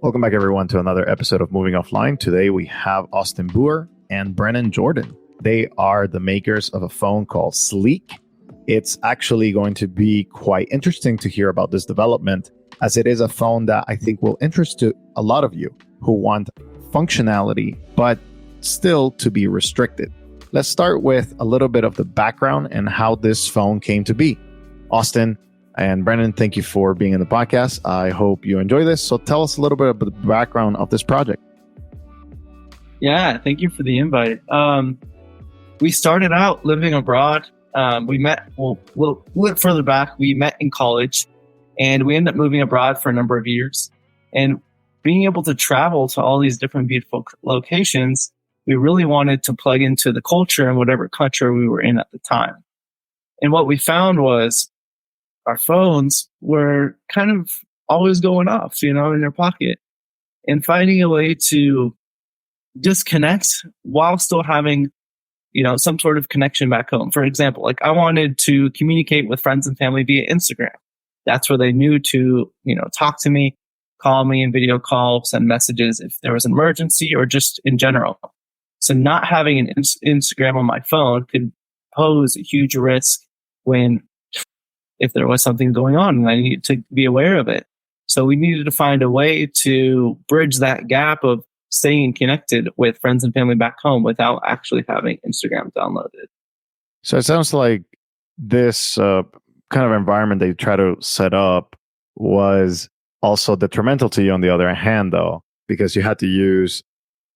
Welcome back, everyone, to another episode of Moving Offline. Today, we have Austin Boer and Brennan Jordan. They are the makers of a phone called Sleke. It's actually going to be quite interesting to hear about this development, as it is a phone that I think will interest to a lot of you who want functionality, but still to be restricted. Let's start with a little bit of the background and how this phone came to be. Austin and Brennan, thank you for being in the podcast. I hope you enjoy this. So tell us a little bit about the background of this project. Yeah, thank you for the invite. We started out living abroad. We met, we'll look further back. We met in college and we ended up moving abroad for a number of years. And being able to travel to all these different beautiful locations, we really wanted to plug into the culture in whatever country we were in at the time. And what we found was our phones were kind of always going off, in their pocket, and finding a way to disconnect while still having, some sort of connection back home. For example, like I wanted to communicate with friends and family via Instagram. That's where they knew to, talk to me, call me in video call, send messages if there was an emergency or just in general. So not having an Instagram on my phone could pose a huge risk if there was something going on and I needed to be aware of it. So we needed to find a way to bridge that gap of staying connected with friends and family back home without actually having Instagram downloaded. So it sounds like this kind of environment that you try to set up was also detrimental to you on the other hand, though, because you had to use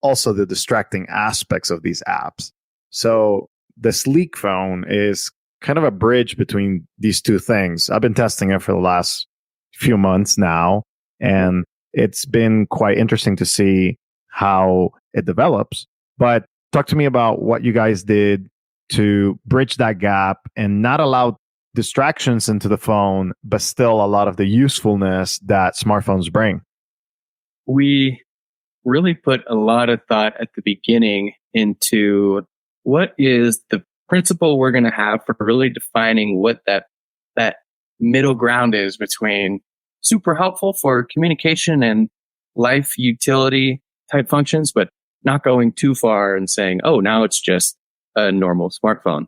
also the distracting aspects of these apps. So the Sleke Phone is kind of a bridge between these two things. I've been testing it for the last few months now, and it's been quite interesting to see how it develops. But talk to me about what you guys did to bridge that gap and not allow distractions into the phone, but still a lot of the usefulness that smartphones bring. We really put a lot of thought at the beginning into what is the principle we're going to have for really defining what that middle ground is between super helpful for communication and life utility type functions, but not going too far and saying, oh, now it's just a normal smartphone.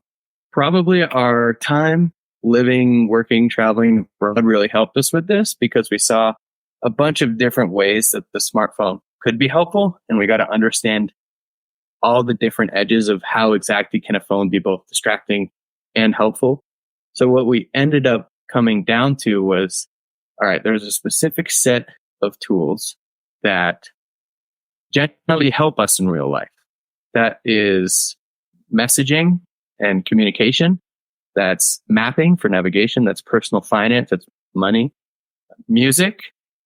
Probably our time living, working, traveling abroad really helped us with this because we saw a bunch of different ways that the smartphone could be helpful, and we got to understand all the different edges of how exactly can a phone be both distracting and helpful. So what we ended up coming down to was, all right, there's a specific set of tools that generally help us in real life. That is messaging and communication. That's mapping for navigation. That's personal finance. That's money. Music.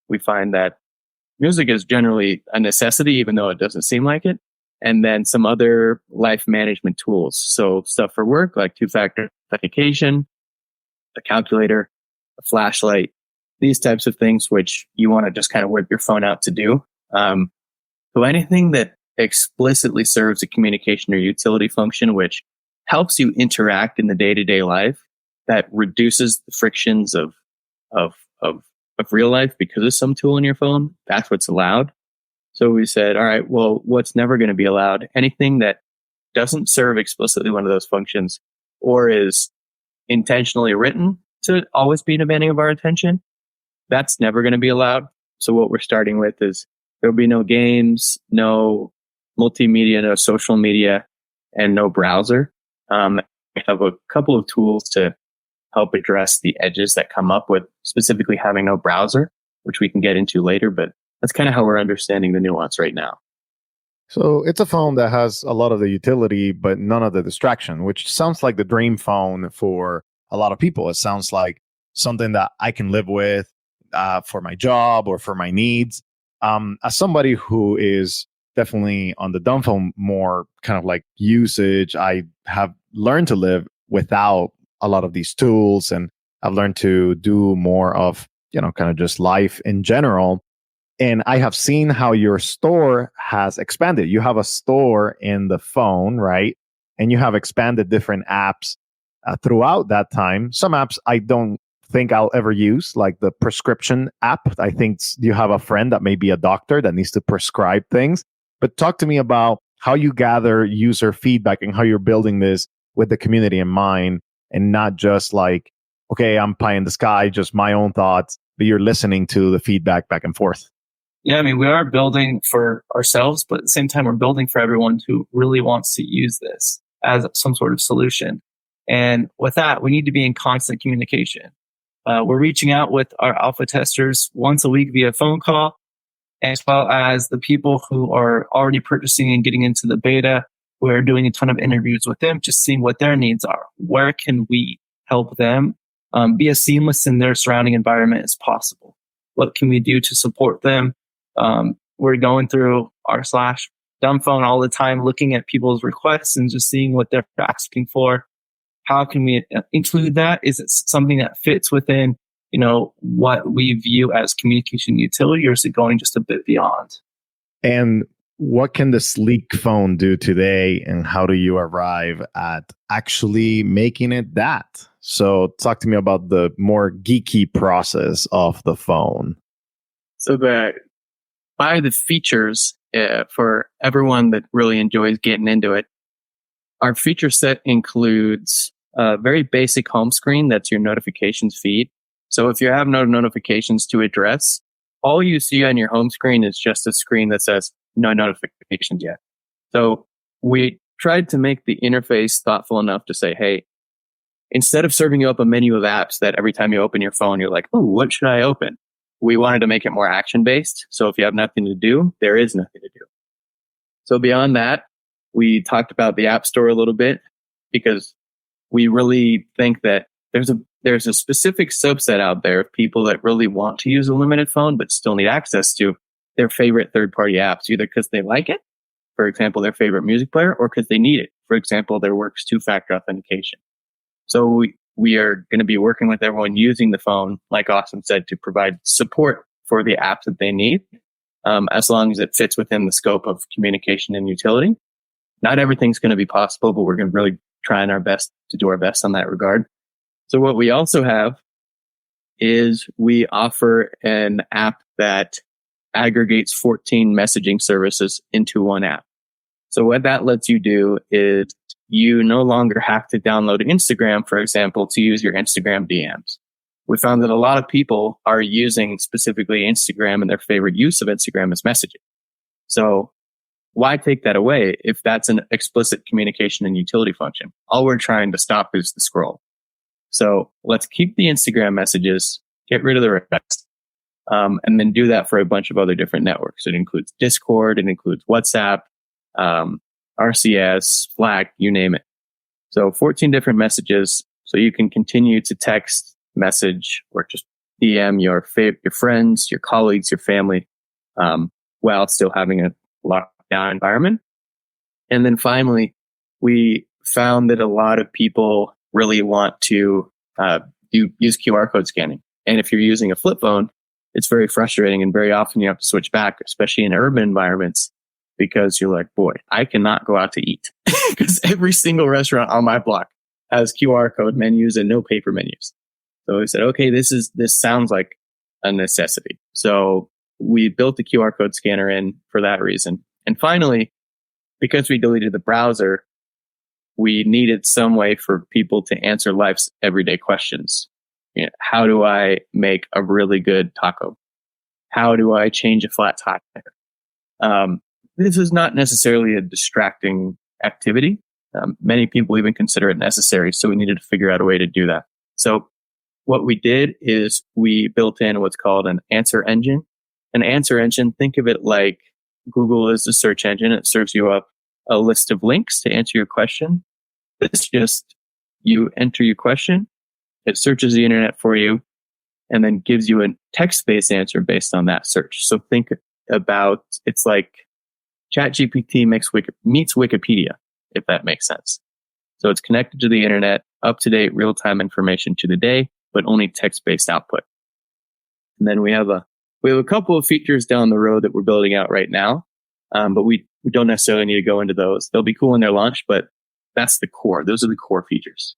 We find that music is generally a necessity, even though it doesn't seem like it. And then some other life management tools. So stuff for work, like two-factor authentication, a calculator, a flashlight, these types of things, which you want to just kind of whip your phone out to do. So anything that explicitly serves a communication or utility function, which helps you interact in the day-to-day life, that reduces the frictions of real life because of some tool in your phone, that's what's allowed. So we said, all right, well, what's never going to be allowed? Anything that doesn't serve explicitly one of those functions or is intentionally written to always be demanding of our attention, that's never going to be allowed. So what we're starting with is there'll be no games, no multimedia, no social media, and no browser. We have a couple of tools to help address the edges that come up with specifically having no browser, which we can get into later, but that's kind of how we're understanding the nuance right now. So it's a phone that has a lot of the utility, but none of the distraction, which sounds like the dream phone for a lot of people. It sounds like something that I can live with for my job or for my needs. As somebody who is definitely on the dumb phone, more kind of like usage, I have learned to live without a lot of these tools, and I've learned to do more of, kind of just life in general. And I have seen how your store has expanded. You have a store in the phone, right? And you have expanded different apps throughout that time. Some apps I don't think I'll ever use, like the prescription app. I think you have a friend that may be a doctor that needs to prescribe things. But talk to me about how you gather user feedback and how you're building this with the community in mind, and not just like, okay, I'm pie in the sky, just my own thoughts, but you're listening to the feedback back and forth. Yeah, I mean, we are building for ourselves, but at the same time, we're building for everyone who really wants to use this as some sort of solution. And with that, we need to be in constant communication. We're reaching out with our alpha testers once a week via phone call, as well as the people who are already purchasing and getting into the beta. We're doing a ton of interviews with them, just seeing what their needs are. Where can we help them be as seamless in their surrounding environment as possible? What can we do to support them? We're going through our /dumb phone all the time, looking at people's requests and just seeing what they're asking for. How can we include that? Is it something that fits within, what we view as communication utility, or is it going just a bit beyond? And what can the Sleke Phone do today, and how do you arrive at actually making it that? So talk to me about the more geeky process of the phone. So by the features, for everyone that really enjoys getting into it, our feature set includes a very basic home screen that's your notifications feed. So if you have no notifications to address, all you see on your home screen is just a screen that says no notifications yet. So we tried to make the interface thoughtful enough to say, hey, instead of serving you up a menu of apps that every time you open your phone, you're like, oh, what should I open? We wanted to make it more action-based. So if you have nothing to do, there is nothing to do. So beyond that, we talked about the App Store a little bit, because we really think that there's a specific subset out there of people that really want to use a limited phone but still need access to their favorite third-party apps, either because they like it, for example, their favorite music player, or because they need it, for example, their work's two-factor authentication. So we are going to be working with everyone using the phone, like Austin said, to provide support for the apps that they need, as long as it fits within the scope of communication and utility. Not everything's going to be possible, but we're going to really trying our best to do our best on that regard. So what we also have is we offer an app that aggregates 14 messaging services into one app. So what that lets you do is you no longer have to download Instagram, for example, to use your Instagram DMs. We found that a lot of people are using specifically Instagram, and their favorite use of Instagram is messaging. So why take that away if that's an explicit communication and utility function? All we're trying to stop is the scroll. So let's keep the Instagram messages, get rid of the rest, and then do that for a bunch of other different networks. It includes Discord, it includes WhatsApp, RCS, Slack, you name it. So 14 different messages, so you can continue to text, message, or just DM your friends, your colleagues, your family, while still having a lockdown environment. And then finally, we found that a lot of people really want to use QR code scanning. And if you're using a flip phone, it's very frustrating, and very often you have to switch back, especially in urban environments, because you're like, boy, I cannot go out to eat because every single restaurant on my block has QR code menus and no paper menus. So we said, okay, this sounds like a necessity. So we built the QR code scanner in for that reason. And finally, because we deleted the browser, we needed some way for people to answer life's everyday questions. You know, how do I make a really good taco? How do I change a flat tire? This is not necessarily a distracting activity. Many people even consider it necessary. So we needed to figure out a way to do that. So what we did is we built in what's called an answer engine. An answer engine, think of it like Google is a search engine. It serves you up a list of links to answer your question. It's just you enter your question, it searches the internet for you, and then gives you a text-based answer based on that search. So think about, it's like ChatGPT meets Wikipedia, if that makes sense. So it's connected to the internet, up-to-date, real-time information to the day, but only text-based output. And then we have a couple of features down the road that we're building out right now, but we don't necessarily need to go into those. They'll be cool in their launch, but that's the core. Those are the core features.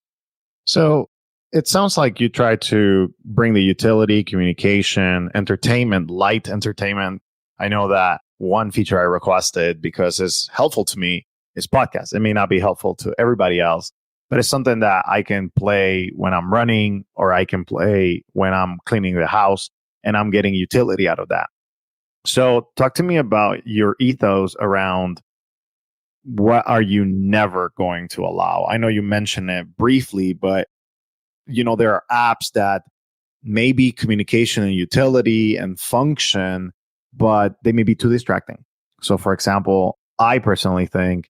So it sounds like you try to bring the utility, communication, entertainment, light entertainment. I know that one feature I requested because it's helpful to me is podcast. It may not be helpful to everybody else, but it's something that I can play when I'm running or I can play when I'm cleaning the house, and I'm getting utility out of that. So talk to me about your ethos around what are you never going to allow? I know you mentioned it briefly, but there are apps that may be communication and utility and function, but they may be too distracting. So for example, I personally think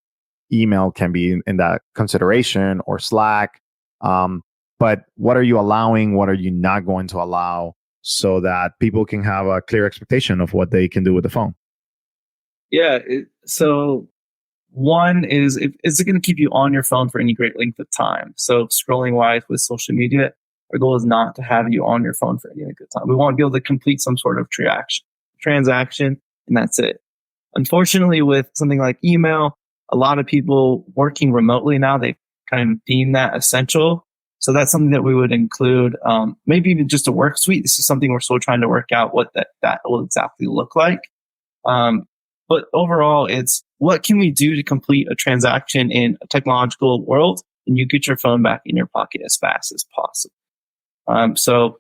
email can be in that consideration, or Slack. But what are you allowing? What are you not going to allow, so that people can have a clear expectation of what they can do with the phone? Yeah. So one is it going to keep you on your phone for any great length of time? So scrolling wise with social media, our goal is not to have you on your phone for any length of time. We want to be able to complete some sort of transaction, and that's it. Unfortunately, with something like email, a lot of people working remotely now, they kind of deem that essential. So that's something that we would include. Maybe even just a work suite. This is something we're still trying to work out what that will exactly look like. But overall, it's what can we do to complete a transaction in a technological world, and you get your phone back in your pocket as fast as possible. So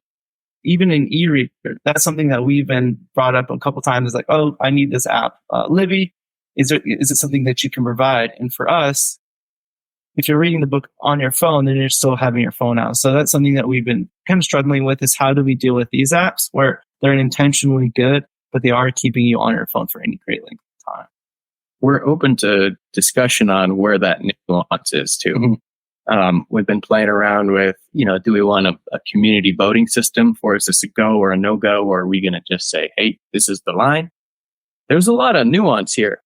even in e-reader, that's something that we've been brought up a couple times. Is like, oh, I need this app, Libby. Is it something that you can provide? And for us, if you're reading the book on your phone, then you're still having your phone out. So that's something that we've been kind of struggling with, is how do we deal with these apps where they're intentionally good, but they are keeping you on your phone for any great length of time. We're open to discussion on where that nuance is too. Mm-hmm. We've been playing around with, do we want a community voting system for, is this a go or a no-go? Or are we going to just say, hey, this is the line? There's a lot of nuance here.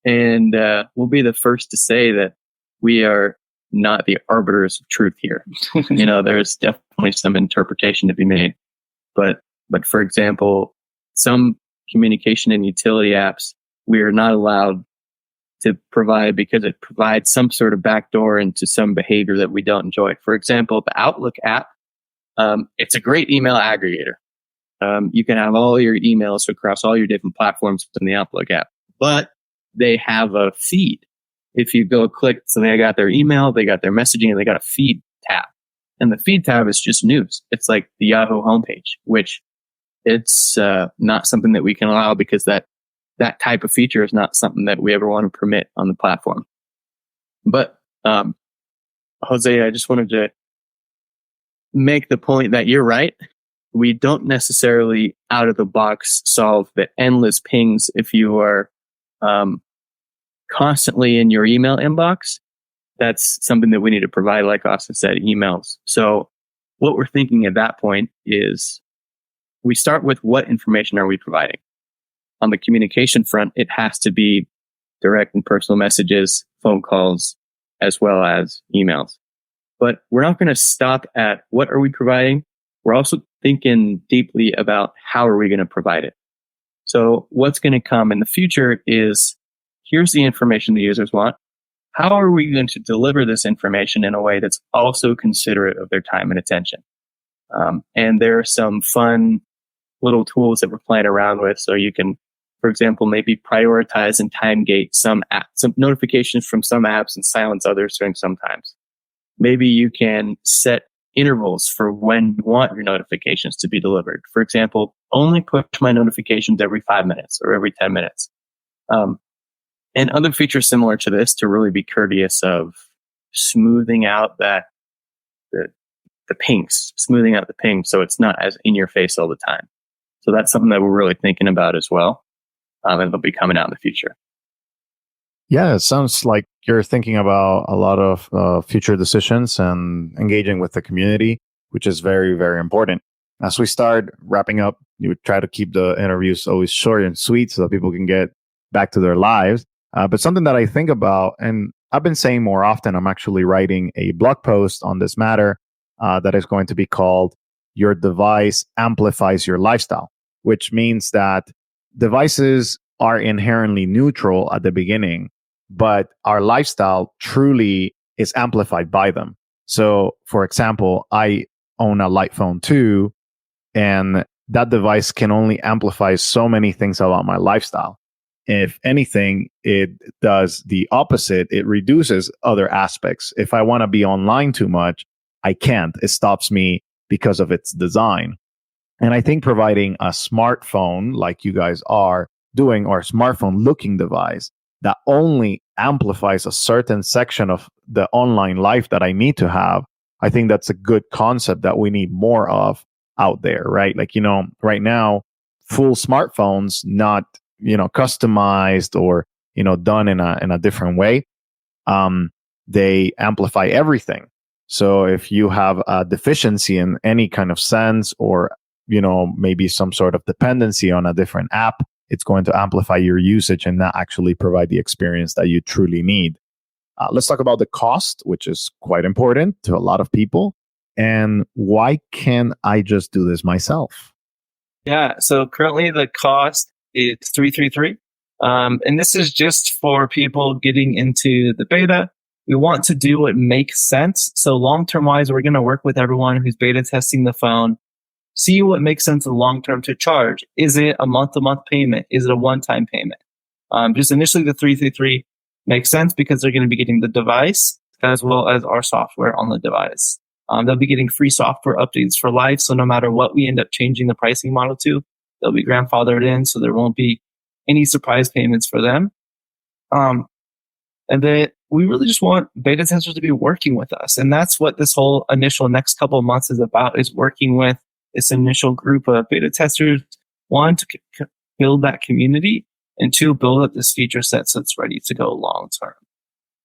and we'll be the first to say that we are not the arbiters of truth here. There's definitely some interpretation to be made. But for example, some communication and utility apps, we are not allowed to provide because it provides some sort of backdoor into some behavior that we don't enjoy. For example, the Outlook app, it's a great email aggregator. You can have all your emails across all your different platforms in the Outlook app, but they have a feed. If you go click, so they got their email, they got their messaging, and they got a feed tab. And the feed tab is just news. It's like the Yahoo homepage, which it's not something that we can allow because that type of feature is not something that we ever want to permit on the platform. But Jose, I just wanted to make the point that you're right. We don't necessarily out of the box solve the endless pings if you are constantly in your email inbox. That's something that we need to provide, like Austin said, emails. So what we're thinking at that point is we start with what information are we providing? On the communication front, it has to be direct and personal messages, phone calls, as well as emails. But we're not going to stop at what are we providing. We're also thinking deeply about how are we going to provide it. So what's going to come in the future is, here's the information the users want. How are we going to deliver this information in a way that's also considerate of their time and attention? And there are some fun little tools that we're playing around with. So you can, for example, maybe prioritize and time gate some notifications from some apps and silence others during some times. Maybe you can set intervals for when you want your notifications to be delivered. For example, only push my notifications every 5 minutes or every 10 minutes. And other features similar to this to really be courteous of smoothing out the pings, so it's not as in your face all the time. So that's something that we're really thinking about as well. And it'll be coming out in the future. Yeah, it sounds like you're thinking about a lot of future decisions and engaging with the community, which is very, very important. As we start wrapping up, you would try to keep the interviews always short and sweet so that people can get back to their lives. But something that I think about, and I've been saying more often, I'm actually writing a blog post on this matter that is going to be called Your Device Amplifies Your Lifestyle, which means that devices are inherently neutral at the beginning, but our lifestyle truly is amplified by them. So, for example, I own a light phone too, and that device can only amplify so many things about my lifestyle. If anything, it does the opposite. It reduces other aspects. If I want to be online too much, I can't. It stops me because of its design. And I think providing a smartphone like you guys are doing, or a smartphone looking device that only amplifies a certain section of the online life that I need to have, I think that's a good concept that we need more of out there, right? Like, right now, full smartphones, not, customized or, done in a different way. They amplify everything. So if you have a deficiency in any kind of sense, or, maybe some sort of dependency on a different app, it's going to amplify your usage and not actually provide the experience that you truly need. Let's talk about the cost, which is quite important to a lot of people. And why can't I just do this myself? Yeah, so currently the cost is $333. And this is just for people getting into the beta. We want to do what makes sense. So long-term wise, we're going to work with everyone who's beta testing the phone, see what makes sense in the long term to charge. Is it a month-to-month payment? Is it a one-time payment? Just initially the 333 makes sense because they're going to be getting the device as well as our software on the device. They'll be getting free software updates for life. So no matter what we end up changing the pricing model to, they'll be grandfathered in. So there won't be any surprise payments for them. And then we really just want beta testers to be working with us. And that's what this whole initial next couple of months is about, is working with this initial group of beta testers. One, to build that community, and two, build up this feature set so it's ready to go long term.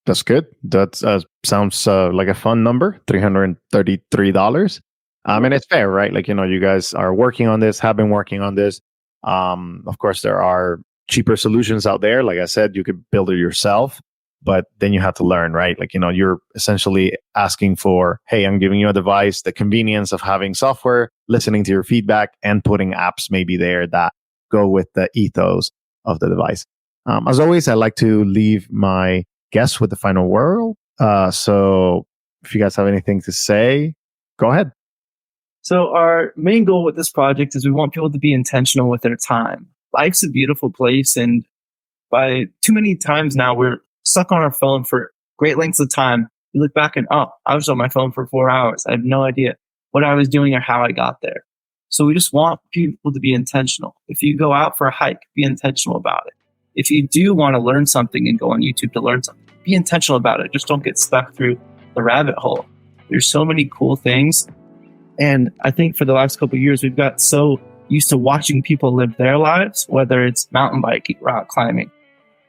That's good. That sounds like a fun number, $333. And it's fair, right? Like, you guys are working on this, have been working on this. Of course, there are cheaper solutions out there. Like I said, you could build it yourself, but then you have to learn, right? Like, you're essentially asking for, hey, I'm giving you a device, the convenience of having software, listening to your feedback, and putting apps maybe there that go with the ethos of the device. As always, I like to leave my guests with the final word. So if you guys have anything to say, go ahead. So our main goal with this project is we want people to be intentional with their time. Life's a beautiful place, and by too many times now, we're stuck on our phone for great lengths of time. You look back and, I was on my phone for 4 hours. I have no idea what I was doing or how I got there. So we just want people to be intentional. If you go out for a hike, be intentional about it. If you do want to learn something and go on YouTube to learn something, be intentional about it. Just don't get stuck through the rabbit hole. There's so many cool things. And I think for the last couple of years, we've got so used to watching people live their lives, whether it's mountain biking, rock climbing,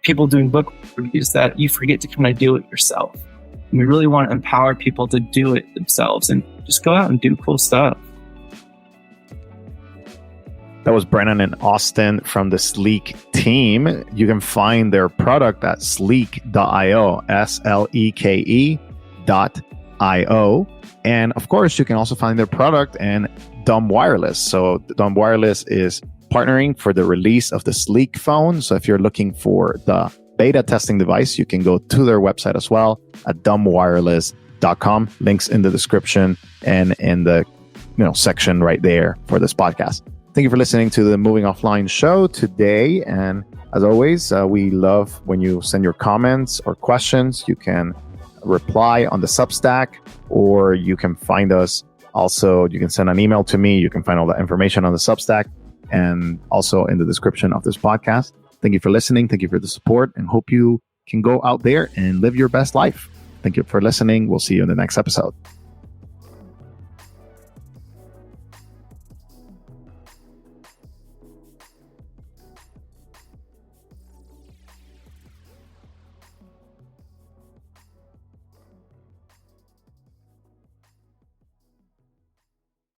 people doing book reviews, that you forget to kind of do it yourself. And we really want to empower people to do it themselves and just go out and do cool stuff. That was Brennan and Austin from the Sleke team. You can find their product at sleke.io, SLEKE.io. And of course, you can also find their product and Dumb Wireless. So Dumb Wireless is partnering for the release of the Sleke Phone. So if you're looking for the beta testing device, you can go to their website as well at dumbwireless.com. Links in the description and in the section right there for this podcast. Thank you for listening to the Moving Offline show today. And as always, we love when you send your comments or questions. You can reply on the Substack, or you can find us. Also, you can send an email to me. You can find all the information on the Substack and also in the description of this podcast. Thank you for listening. Thank you for the support, and hope you can go out there and live your best life. Thank you for listening. We'll see you in the next episode.